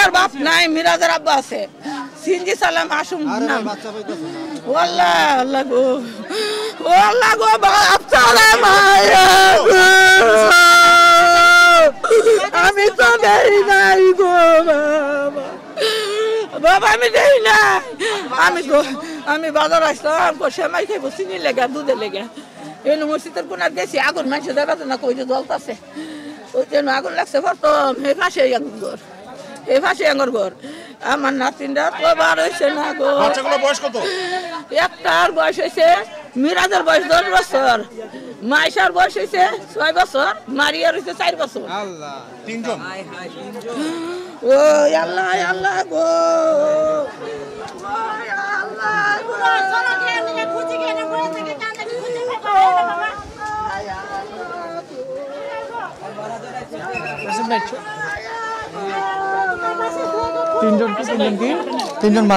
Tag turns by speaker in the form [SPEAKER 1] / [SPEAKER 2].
[SPEAKER 1] আর বাপ নাই, মিরাজের আব্বা আছে। সিনজি সালাম আসুন না। ওয়াল্লাহ আল্লাহ গো, ও আল্লাহ গো, বাপ সালাম আমি তো দেই নাই গো বাবা, বাবা আমি দেই না। আমি বাজার আসলাম, সেমাই খাইব চিনি লেগে, দুধে লেগে। এই মসজিদের কোনার গেছি, আগুন মানুষ দেখা না, কই যে জ্বলতেছে, ওই জন্য আগুন লাগছে। প্রথম এই পাশে আগুন ঘর, এই পাশে আঙর ঘর। আমার নাতিনরা তো বার হয়েছে না গো।
[SPEAKER 2] বয়স কত?
[SPEAKER 1] একটার বয়স হয়েছে, মিরাজের বয়স 10 বছর, মাইশার বয়স হয়েছে 6 বছর, মারিয়ার হয়েছে 4 বছর।
[SPEAKER 2] তিনজন।
[SPEAKER 1] ও আল্লাহ আল্লাহ গো,
[SPEAKER 3] তিনজন মারা